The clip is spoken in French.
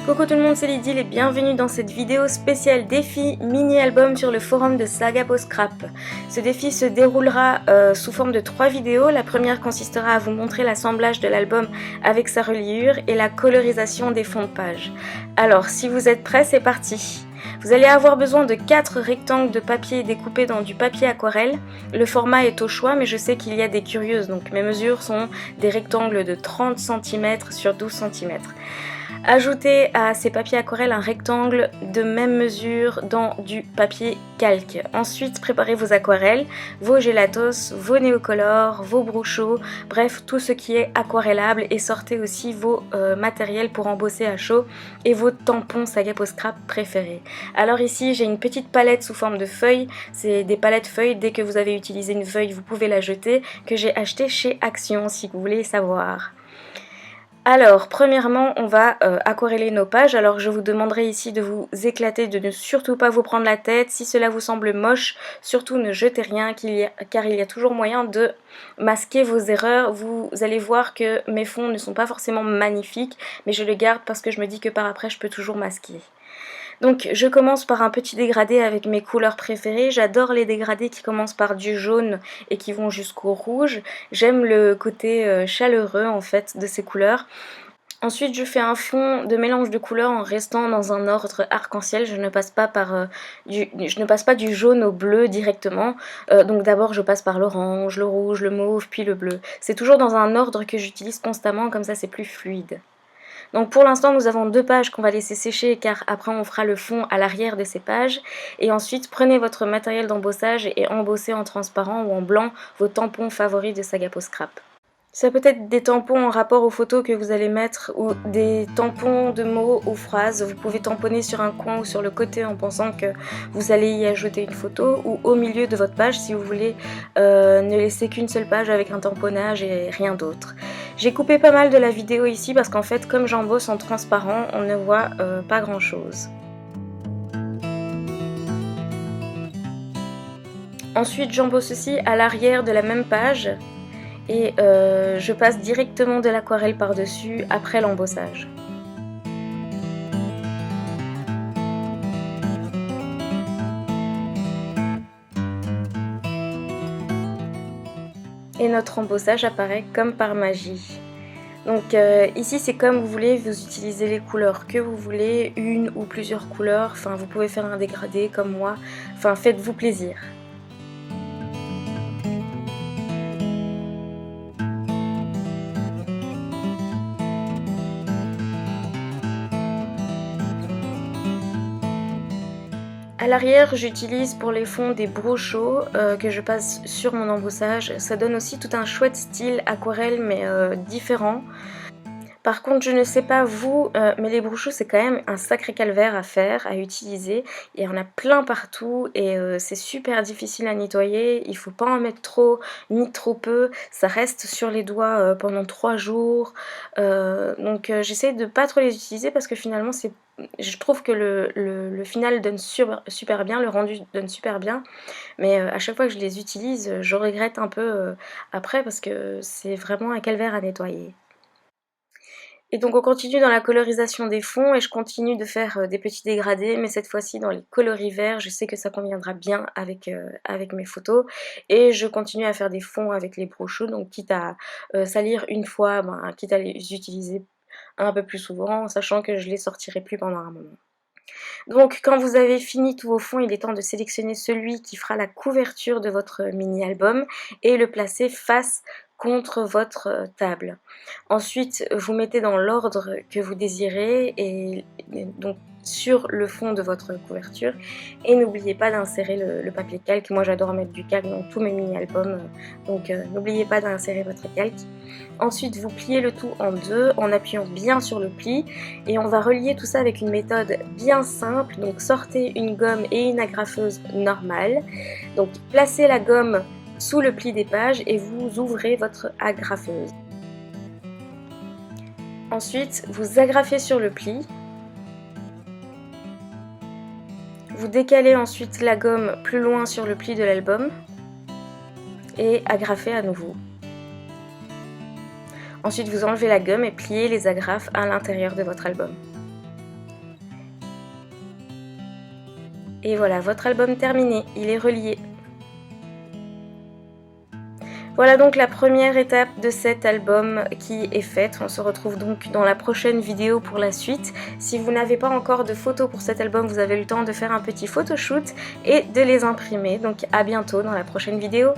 Coucou tout le monde, c'est Lydie et bienvenue dans cette vidéo spéciale défi mini-album sur le forum de Saga Post Scrap. Ce défi se déroulera sous forme de 3 vidéos. La première consistera à vous montrer l'assemblage de l'album avec sa reliure et la colorisation des fonds de page. Alors si vous êtes prêts, c'est parti! Vous allez avoir besoin de 4 rectangles de papier découpés dans du papier aquarelle. Le format est au choix, mais je sais qu'il y a des curieuses, donc mes mesures sont des rectangles de 30 cm sur 12 cm. Ajoutez à ces papiers aquarelles un rectangle de même mesure dans du papier calque. Ensuite, préparez vos aquarelles, vos gélatos, vos néocolores, vos brochos, bref, tout ce qui est aquarellable, et sortez aussi vos matériels pour embosser à chaud et vos tampons Saga Post Scrap préférés. Alors ici, j'ai une petite palette sous forme de feuilles. C'est des palettes feuilles. Dès que vous avez utilisé une feuille, vous pouvez la jeter, que j'ai acheté chez Action, si vous voulez savoir. Alors, premièrement, on va aquareller nos pages. Alors, je vous demanderai ici de vous éclater, de ne surtout pas vous prendre la tête. Si cela vous semble moche, surtout ne jetez rien, car il y a toujours moyen de masquer vos erreurs. Vous allez voir que mes fonds ne sont pas forcément magnifiques, mais je les garde parce que je me dis que par après, je peux toujours masquer. Donc je commence par un petit dégradé avec mes couleurs préférées. J'adore les dégradés qui commencent par du jaune et qui vont jusqu'au rouge. J'aime le côté chaleureux en fait de ces couleurs. Ensuite je fais un fond de mélange de couleurs en restant dans un ordre arc-en-ciel. Je ne passe pas du jaune au bleu directement. Donc d'abord je passe par l'orange, le rouge, le mauve, puis le bleu. C'est toujours dans un ordre que j'utilise constamment, comme ça c'est plus fluide. Donc pour l'instant nous avons 2 pages qu'on va laisser sécher, car après on fera le fond à l'arrière de ces pages. Et ensuite prenez votre matériel d'embossage et embossez en transparent ou en blanc vos tampons favoris de Saga Post Scrap. Ça peut être des tampons en rapport aux photos que vous allez mettre, ou des tampons de mots ou phrases. Vous pouvez tamponner sur un coin ou sur le côté en pensant que vous allez y ajouter une photo, ou au milieu de votre page si vous voulez ne laisser qu'une seule page avec un tamponnage et rien d'autre. J'ai coupé pas mal de la vidéo ici parce qu'en fait comme j'embosse en transparent, on ne voit pas grand chose. Ensuite j'embosse aussi à l'arrière de la même page. Et je passe directement de l'aquarelle par-dessus après l'embossage. Et notre embossage apparaît comme par magie. Donc ici c'est comme vous voulez, vous utilisez les couleurs que vous voulez, une ou plusieurs couleurs, enfin vous pouvez faire un dégradé comme moi, enfin faites-vous plaisir. À l'arrière, j'utilise pour les fonds des brochos que je passe sur mon embossage. Ça donne aussi tout un chouette style aquarelle, mais différent. Par contre, je ne sais pas vous, mais les brochos c'est quand même un sacré calvaire à faire, à utiliser. Il y en a plein partout et c'est super difficile à nettoyer. Il ne faut pas en mettre trop ni trop peu. Ça reste sur les doigts pendant 3 jours. Donc j'essaie de pas trop les utiliser parce que finalement je trouve que le final donne super bien, le rendu donne super bien. Mais à chaque fois que je les utilise, je regrette un peu après parce que c'est vraiment un calvaire à nettoyer. Et donc on continue dans la colorisation des fonds et je continue de faire des petits dégradés, mais cette fois-ci dans les coloris verts. Je sais que ça conviendra bien avec mes photos. Et je continue à faire des fonds avec les brochos, donc quitte à salir une fois, quitte à les utiliser un peu plus souvent, sachant que je les sortirai plus pendant un moment. Donc quand vous avez fini tous vos fonds, il est temps de sélectionner celui qui fera la couverture de votre mini-album et le placer face contre votre table. Ensuite, vous mettez dans l'ordre que vous désirez et donc sur le fond de votre couverture, et n'oubliez pas d'insérer le papier calque. Moi j'adore mettre du calque dans tous mes mini-albums, donc n'oubliez pas d'insérer votre calque. Ensuite vous pliez le tout en deux en appuyant bien sur le pli et on va relier tout ça avec une méthode bien simple. Donc sortez une gomme et une agrafeuse normale, donc placez la gomme sous le pli des pages et vous ouvrez votre agrafeuse. Ensuite vous agrafez sur le pli. Vous décalez ensuite la gomme plus loin sur le pli de l'album et agrafez à nouveau. Ensuite vous enlevez la gomme et pliez les agrafes à l'intérieur de votre album. Et voilà, votre album terminé, il est relié. Voilà donc la première étape de cet album qui est faite. On se retrouve donc dans la prochaine vidéo pour la suite. Si vous n'avez pas encore de photos pour cet album, vous avez le temps de faire un petit photoshoot et de les imprimer. Donc à bientôt dans la prochaine vidéo.